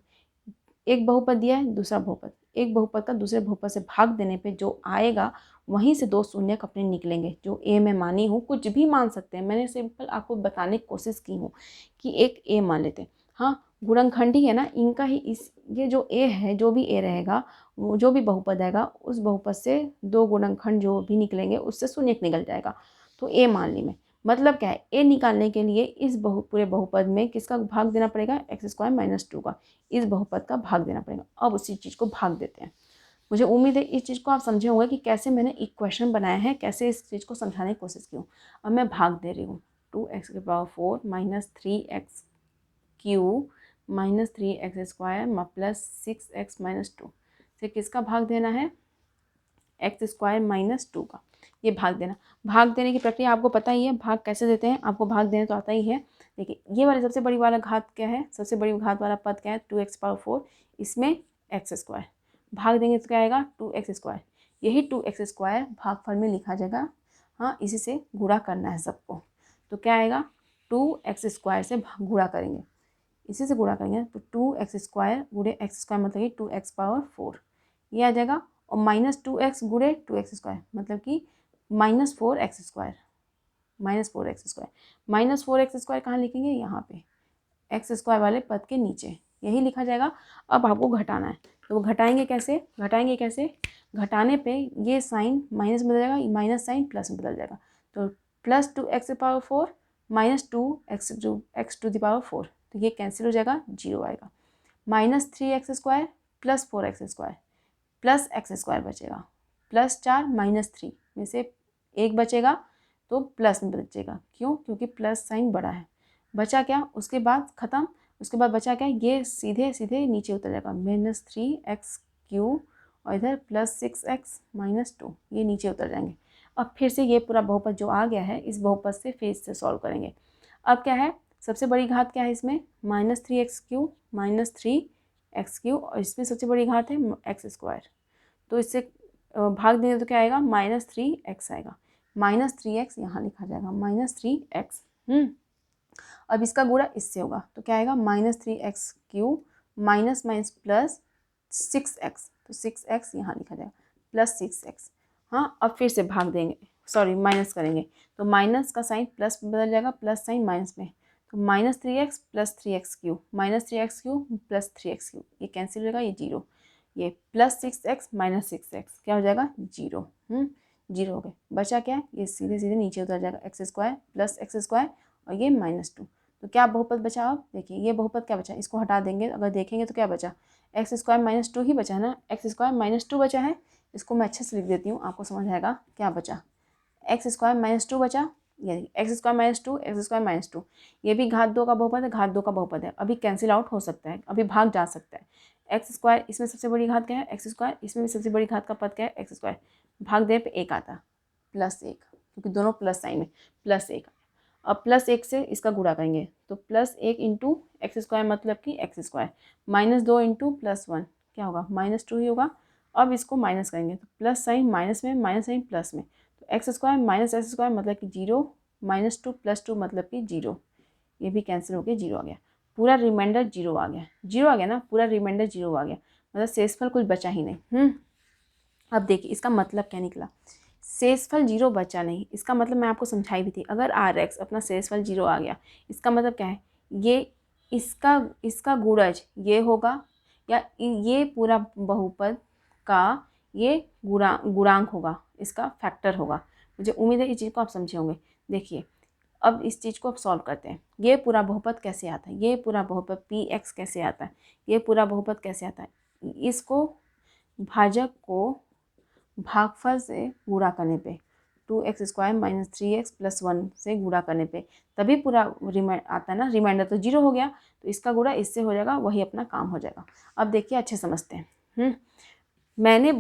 एक बहुपद दिया है, दूसरा बहुपद, एक बहुपद का दूसरे बहुपद से भाग देने पे जो आएगा वहीं से दो शून्य अपने निकलेंगे, जो ए में मानी हूँ, कुछ भी मान सकते हैं, मैंने सिंपल आपको बताने की कोशिश की हूँ कि एक ए मान लेते हैं। हाँ गुणनखंडी है ना, इनका ही इस ये जो ए है, जो भी ए रहेगा, वो जो भी बहुपद आएगा उस बहुपद से दो गुणनखंड जो भी निकलेंगे उससे शून्य निकल जाएगा, तो ए मान ली मैं। मतलब क्या है, ए निकालने के लिए इस पूरे बहुपद में किसका भाग देना पड़ेगा, एक्स स्क्वायर माइनस 2 का, इस बहुपद का भाग देना पड़ेगा। अब उसी चीज़ को भाग देते हैं। मुझे उम्मीद है इस चीज़ को आप समझे होंगे कि कैसे मैंने इक्वेशन बनाया है, कैसे इस चीज़ को समझाने की कोशिश की हूँ। अब मैं भाग दे रही हूँ, 2x⁴ minus 3x³ minus 3x square plus 6x minus 2 से किसका भाग देना है, एक्स स्क्वायर माइनस 2 का। ये भाग देना, भाग देने की प्रक्रिया आपको पता ही है, भाग कैसे देते हैं आपको भाग देने तो आता ही है। देखिए ये वाले सबसे बड़ी वाला घात क्या है, सबसे बड़ी घात वाला पद क्या है, 2x⁴, इसमें एक्स स्क्वायर, भाग देंगे तो क्या आएगा 2x स्क्वायर, यही 2x स्क्वायर भागफल में लिखा जाएगा। हाँ इसी से गुणा करना है सबको, तो क्या आएगा 2x स्क्वायर से गुणा करेंगे, इसी से गुणा करेंगे तो 2x स्क्वायर गुणे एक्स स्क्वायर मतलब कि 2x⁴ ये आ जाएगा, और माइनस 2x गुणे 2x स्क्वायर मतलब कि -4x square, -4x square, -4x square कहाँ लिखेंगे, यहाँ पे एक्स स्क्वायर वाले पद के नीचे यही लिखा जाएगा। अब आपको घटाना है, तो वो घटाएंगे कैसे, घटाने पे ये साइन माइनस में बदल जाएगा, माइनस साइन प्लस में बदल जाएगा, तो प्लस 2x⁴ माइनस 2x⁴, तो ये कैंसिल हो जाएगा, 0 आएगा, minus 3x square plus 4x square plus x square बचेगा, प्लस 4 माइनस 3 में से एक बचेगा तो प्लस में बचेगा, क्यों, क्योंकि प्लस साइन बड़ा है। बचा क्या, उसके बाद ख़त्म, उसके बाद बचा क्या, ये सीधे सीधे नीचे उतर जाएगा, -3x³ और इधर प्लस 6x माइनस 2 ये नीचे उतर जाएंगे। अब फिर से ये पूरा बहुपद जो आ गया है इस बहुपद से फिर इससे सॉल्व करेंगे। अब क्या है, सबसे बड़ी घात क्या है इसमें, -3x³ -3x³ और इसमें सबसे बड़ी घात है x²। तो इससे भाग देंगे तो क्या आएगा, -3x आएगा। -3x यहाँ लिखा जाएगा, -3x। अब इसका गुणा इससे होगा तो क्या आएगा, -3x³ minus minus plus 6x, तो 6x यहाँ लिखा जाएगा प्लस 6x। हाँ, अब फिर से भाग देंगे, सॉरी माइनस करेंगे तो माइनस का साइन प्लस में बदल जाएगा, प्लस साइन माइनस में, तो -3x plus 3x³ -3x³ plus 3x³ ये कैंसिल हो जाएगा, ये जीरो, ये प्लस 6x माइनस 6x क्या हो जाएगा, जीरो। जीरो हो गए, बचा क्या है, ये सीधे सीधे नीचे उतर जाएगा, x² प्लस x² और ये -2। तो क्या बहुपद बचा, अब देखिए ये बहुपद क्या बचा, इसको हटा देंगे, अगर देखेंगे तो क्या बचा, x² -2 ही बचा है ना, x² -2 बचा है। इसको मैं अच्छे से लिख देती हूँ, आपको समझ आएगा क्या बचा, x² -2 बचा, ये x² -2 x² -2, ये भी घात 2 का बहुपद है, घात 2 का बहुपद है, अभी कैंसिल आउट हो सकता है, अभी भाग जा सकता है। x², इसमें सबसे बड़ी घात क्या है x², इसमें भी सबसे बड़ी घात का पद क्या है x², भाग देने पे 1 आता, +1, क्योंकि दोनों प्लस साइन में, +1। अब +1 से इसका गुणा करेंगे तो +1 इंटू x² मतलब कि x², -2 इंटू +1 क्या होगा, -2 ही होगा। अब इसको माइनस करेंगे तो प्लस साइन माइनस में, माइनस साइन प्लस में, तो x² माइनस x² मतलब कि 0, -2 + 2 मतलब कि 0, ये भी कैंसिल हो गया, 0 आ गया, पूरा रिमाइंडर 0 आ गया, 0 आ गया ना, पूरा रिमाइंडर 0 आ गया, मतलब शेषफल कुछ बचा ही नहीं। अब देखिए इसका मतलब क्या निकला, शेषफल 0 बचा नहीं, इसका मतलब मैं आपको समझाई भी थी, अगर Rx अपना शेषफल 0 आ गया, इसका मतलब क्या है, ये इसका गुणज ये होगा, या ये पूरा बहुपद का ये गुणांक होगा, इसका फैक्टर होगा। मुझे उम्मीद है इस चीज़ को आप समझे होंगे। देखिए अब इस चीज़ को आप सॉल्व करते हैं, ये पूरा बहुपद कैसे आता है, ये पूरा बहुपद px कैसे आता है, ये पूरा बहुपद कैसे आता है, इसको भाजक को भागफल से गुणा करने पे 2x² - 3x + 1 से गुणा करने पे तभी पूरा आता है ना, रिमाइंडर तो 0 हो गया, तो इसका गुणा इससे हो जाएगा, वही अपना काम हो जाएगा। अब देखिए अच्छे समझते हैं। मैंने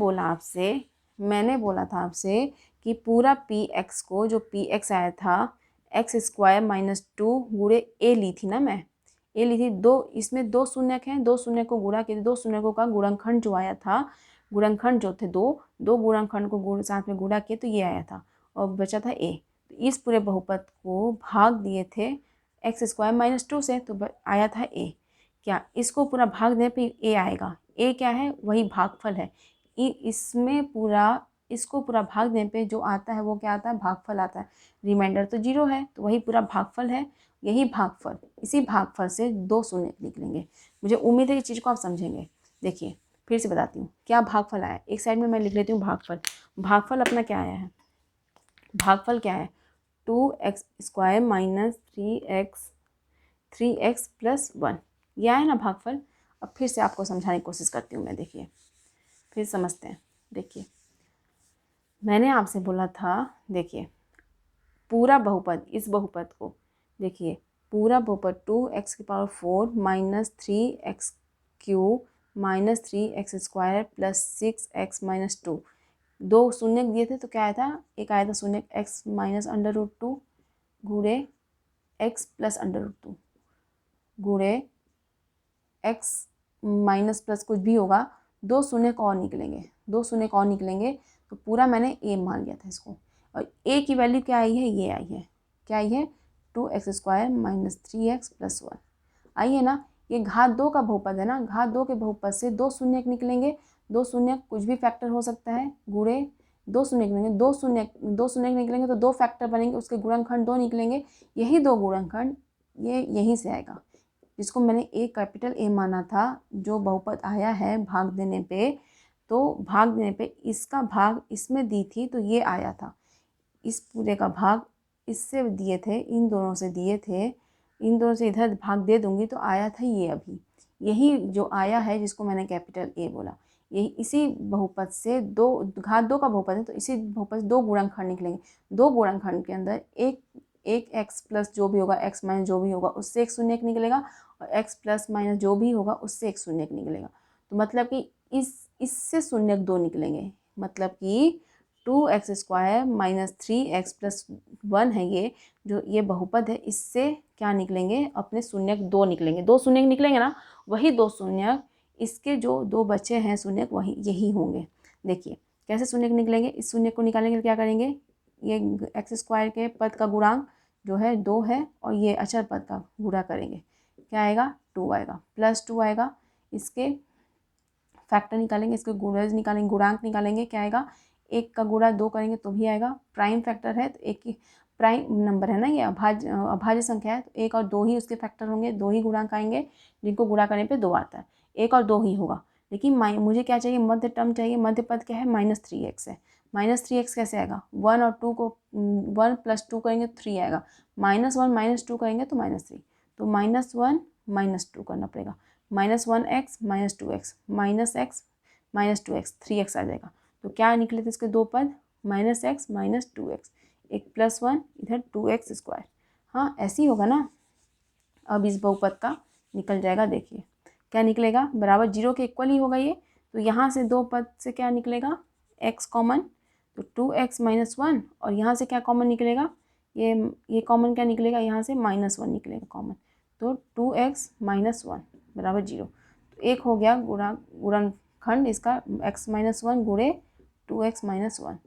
बोला था आपसे कि पूरा px को, जो px आया था x² - 2 गुणे a ली थी ना, मैं a ली थी, इसमें 2 शून्यक हैं, 2 शून्य को गुणा किए, 2 शून्यकों का गुणनखंड जो आया था, गुणनखंड जो थे दो गुणनखंड को साथ में गुणा किए तो ये आया था, और बचा था a। तो इस पूरे बहुपद को भाग दिए थे x² - 2 से, तो आया था a। क्या इसको पूरा भाग देने पे a आएगा, a क्या है, वही भागफल है। इसको पूरा भाग देने पे जो आता है वो क्या आता है, भागफल आता है। रिमाइंडर तो 0 है, तो वही पूरा भागफल है, यही भागफल, इसी भागफल से 2 शून्य निकलेंगे। मुझे उम्मीद है इस चीज़ को आप समझेंगे। देखिए फिर से बताती हूँ क्या भागफल आया, एक साइड में मैं लिख लेती हूँ भागफल। भागफल अपना क्या आया है, भागफल क्या है, 2x² - 3x + 1, ये आया ना भागफल। अब फिर से आपको समझाने की कोशिश करती हूँ मैं, देखिए फिर समझते हैं। देखिए मैंने आपसे बोला था, देखिए पूरा बहुपद, इस बहुपद को देखिए, पूरा बहुपद 2x⁴ - 3x³ - 3x² + 6x - 2, 2 शून्यक दिए थे तो क्या आया था, एक आया था शून्यक x - √2 गुणे x + √2 गुणे x माइनस प्लस कुछ भी होगा, 2 शून्यक और निकलेंगे, 2 शून्यक और निकलेंगे, तो पूरा मैंने a मान लिया था इसको। और a की वैल्यू क्या आई है, ये आई है, क्या आई है, 2x² - 3x + 1 आई है ना। ये घात 2 का बहुपद है ना, घात 2 के बहुपद से 2 शून्यक निकलेंगे, 2 शून्यक कुछ भी फैक्टर हो सकता है, गुणे 2 शून्यक निकलेंगे, 2 शून्यक निकलेंगे तो 2 फैक्टर बनेंगे, उसके गुणनखंड 2 निकलेंगे, यही 2 गुणनखंड ये यहीं से आएगा, जिसको मैंने कैपिटल A माना था, जो बहुपद आया है भाग देने पे, तो भाग देने पे इसका भाग इसमें दी थी तो ये आया था, इस पूरे का भाग इससे दिए थे, इन दोनों से दिए थे, इन दोनों से इधर भाग दे दूंगी तो आया था ये, अभी यही जो आया है जिसको मैंने कैपिटल A बोला, यही इसी बहुपद से घात 2 का बहुपद है, तो इसी बहुपद से 2 गुणनखंड निकलेंगे, 2 गुणनखंड के अंदर एक x प्लस जो भी होगा, x माइनस जो भी होगा उससे एक शून्यक निकलेगा, और x प्लस माइनस जो भी होगा उससे एक शून्यक निकलेगा। तो मतलब कि इससे शून्यक 2 निकलेंगे, मतलब कि 2x² माइनस 3x प्लस 1 है ये बहुपद है, इससे क्या निकलेंगे, अपने शून्यक 2 निकलेंगे, 2 शून्यक निकलेंगे ना, वही 2 शून्यक इसके जो 2 बचे हैं शून्यक वही यही होंगे। देखिए कैसे शून्यक निकलेंगे, इस शून्यक को निकालने के लिए क्या करेंगे, ये x² के पद का गुणांक जो है 2 है और ये अचर पद का गुणा करेंगे, क्या आएगा 2 आएगा, प्लस 2 आएगा, इसके फैक्टर निकालेंगे, इसके गुणज निकालेंगे, गुणांक निकालेंगे, क्या आएगा 1 का गुणा 2 करेंगे तो भी आएगा, प्राइम फैक्टर है तो एक ही प्राइम नंबर है ना, ये अभाज्य संख्या है तो 1 और 2 ही उसके फैक्टर होंगे, 2 ही गुणांक आएंगे जिनको गुणा करने पे 2 आता है, 1 और 2 ही होगा। लेकिन मुझे क्या चाहिए, मध्य टर्म चाहिए, मध्य पद क्या है -3x है, -3x कैसे आएगा, 1 और 2 को 1 + 2 करेंगे तो 3 आएगा, -1 - 2 करेंगे तो -3, तो -1 - 2 करना पड़ेगा, -1x - 2x -x - 2x 3x आ जाएगा। तो क्या निकले थे इसके 2 पद, -x - 2x, एक +1 इधर 2x²। हाँ ऐसे ही होगा ना। अब इस बहुपद का निकल जाएगा, देखिए क्या निकलेगा, बराबर 0 के इक्वल ही होगा ये, तो यहाँ से 2 पद से क्या निकलेगा, x कॉमन, तो 2x - 1 और यहाँ से क्या कॉमन निकलेगा, ये कॉमन क्या निकलेगा, यहाँ से -1 निकलेगा कॉमन, तो 2x - 1 बराबर 0। तो एक हो गया गुणनखंड इसका x - 1 गुणे 2x - 1,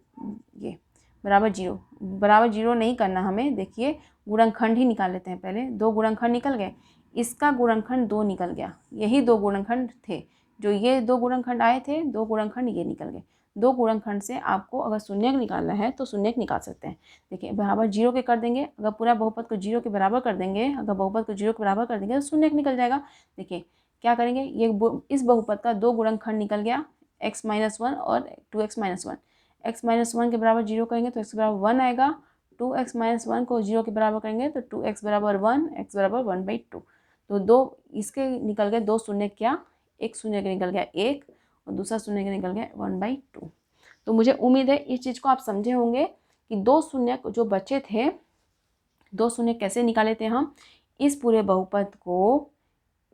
ये बराबर 0। बराबर 0 नहीं करना हमें, देखिए गुणनखंड ही निकाल लेते हैं पहले, 2 गुणनखंड निकल गए, इसका गुणनखंड 2 निकल गया, यही 2 गुणनखंड थे, जो ये 2 गुणनखंड आए थे, 2 गुणनखंड ये निकल गए। 2 गुणनखंड से आपको अगर शून्यक निकालना है तो शून्यक निकाल सकते हैं। देखिए बराबर 0 के कर देंगे, अगर पूरा बहुपद को 0 के बराबर कर देंगे, अगर बहुपद को 0 के बराबर कर देंगे तो शून्यक निकल जाएगा। देखिए क्या करेंगे, ये इस बहुपद का 2 गुणनखंड निकल गया, x - 1 और 2x - 1, x - 1 के बराबर 0 करेंगे तो x के बराबर 1 आएगा, 2x - 1 को 0 के बराबर करेंगे तो 2x बराबर 1, x बराबर 1/2। तो 2 इसके निकल गए, 2 शून्य क्या, एक शून्य के निकल गया 1 और दूसरा शून्य के निकल गया 1/2। तो मुझे उम्मीद है इस चीज़ को आप समझे होंगे कि 2 शून्य जो बचे थे, 2 शून्य कैसे निकाले थे हम, इस पूरे बहुपद को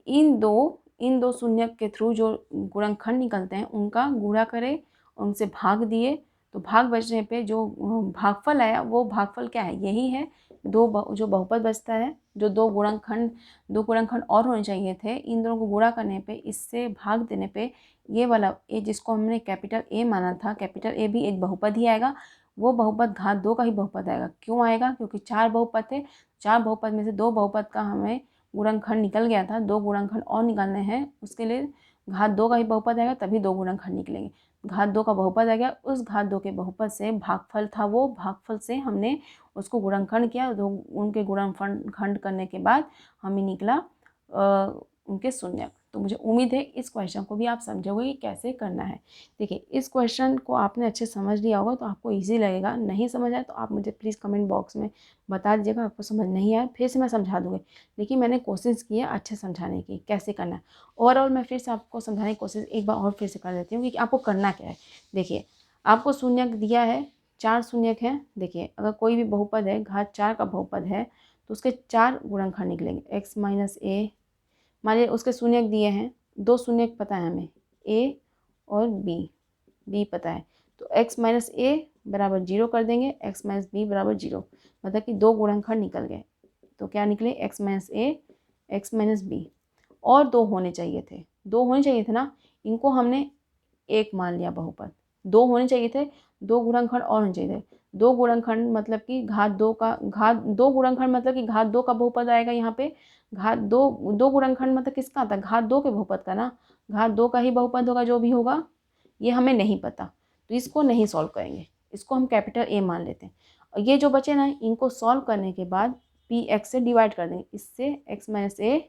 इन दो शून्य के थ्रू जो गुणनखंड निकलते हैं उनका गुणा करें, उनसे भाग दिए, तो भाग बचने पे जो भागफल आया वो भागफल क्या है, यही है, जो बहुपद बचता है, जो 2 गुणनखंड और होने चाहिए थे, इन दोनों को गुणा करने पे, इससे भाग देने पे ये वाला ए जिसको हमने कैपिटल ए माना था, कैपिटल ए भी एक बहुपद ही आएगा, वो बहुपद घात 2 का ही बहुपद आएगा। क्यों आएगा, क्योंकि 4 बहुपद थे, 4 बहुपद में से 2 बहुपद का हमें गुणनखंड निकल गया था, 2 गुणनखंड और निकालने हैं, उसके लिए घात 2 का ही बहुपद आएगा, तभी 2 गुणनखंड निकलेंगे। घात 2 का बहुपद आ गया, उस घात 2 के बहुपद से भागफल था, वो भागफल से हमने उसको गुणनखंड किया, उनके गुणनखंड करने के बाद हमें निकला उनके शून्यक। तो मुझे उम्मीद है इस क्वेश्चन को भी आप समझोगे कि कैसे करना है। देखिए इस क्वेश्चन को आपने अच्छे समझ लिया होगा तो आपको इजी लगेगा, नहीं समझ आए तो आप मुझे प्लीज़ कमेंट बॉक्स में बता दीजिएगा, आपको समझ नहीं आए फिर से मैं समझा दूँगी, लेकिन मैंने कोशिश की है अच्छे समझाने की, कैसे करना है। ओवरऑल मैं फिर से आपको समझाने की कोशिश एक बार और फिर से कर देती हूँ कि आपको करना क्या है। देखिए आपको शून्यक दिया है, 4 शून्यक हैं। देखिए अगर कोई भी बहुपद है, घात 4 का बहुपद है तो उसके 4 गुणनखंड निकलेंगे, x - a, मान लीजिए उसके शून्यक दिए हैं, 2 शून्यक पता है हमें, a और b पता है, तो x - a बराबर 0 कर देंगे, x - b बराबर 0, मतलब कि 2 गुणनखंड निकल गए। तो क्या निकले, x - a, x - b, और 2 होने चाहिए थे, 2 होने चाहिए थे ना, इनको हमने 1 मान लिया बहुपद, 2 होने चाहिए थे, 2 गुणनखंड और होने चाहिए थे। 2 गुणनखंड मतलब कि घात 2 गुणनखंड मतलब कि घात 2 का बहुपद आएगा यहाँ पे, घात 2 गुणनखंड मतलब किसका आता है, घात 2 के बहुपद का ना, घात 2 का ही बहुपद होगा जो भी होगा, ये हमें नहीं पता, तो इसको नहीं सॉल्व करेंगे, इसको हम कैपिटल ए मान लेते हैं। और ये जो बचे ना, इनको सॉल्व करने के बाद पी एक्स से डिवाइड कर देंगे, इससे x - a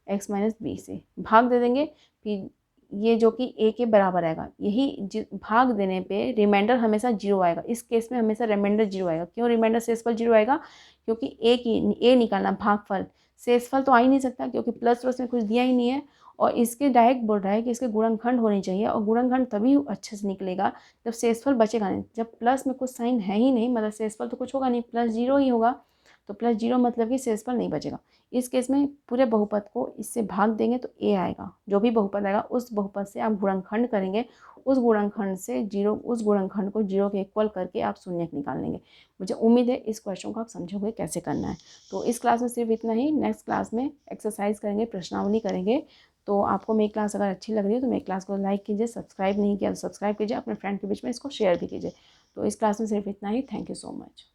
x - b से भाग दे देंगे, फिर ये जो कि a के बराबर आएगा, यही भाग देने पे रिमाइंडर हमेशा 0 आएगा, इस केस में हमेशा रिमाइंडर 0 आएगा। क्यों रिमाइंडर शेषफल 0 आएगा, क्योंकि a निकालना, भागफल, शेषफल तो आ ही नहीं सकता क्योंकि प्लस में कुछ दिया ही नहीं है, और इसके डायरेक्ट बोल रहा है कि इसके गुणनखंड होने चाहिए, और गुणनखंड तभी अच्छे से निकलेगा जब शेषफल बचेगा नहीं, जब प्लस में कुछ साइन है ही नहीं, मतलब शेषफल तो कुछ होगा नहीं, +0 ही होगा, तो प्लस 0 मतलब कि शेष पर नहीं बचेगा। इस केस में पूरे बहुपद को इससे भाग देंगे तो a आएगा। जो भी बहुपद आएगा उस बहुपद से आप गुणनखंड करेंगे, उस गुणनखंड से 0, उस गुणनखंड को 0 के इक्वल करके आप शून्यक निकाल लेंगे। मुझे उम्मीद है इस क्वेश्चन को आप समझोगे कैसे करना है। तो इस क्लास में सिर्फ इतना ही। नेक्स्ट क्लास में एक्सरसाइज करेंगे, प्रश्नावली करेंगे। तो आपको मेरी क्लास अगर अच्छी लग रही है तो मेरी क्लास को लाइक कीजिए, सब्सक्राइब नहीं किया तो सब्सक्राइब कीजिए, अपने फ्रेंड के बीच में इसको शेयर भी कीजिए। तो इस क्लास में सिर्फ इतना ही। Thank you so much.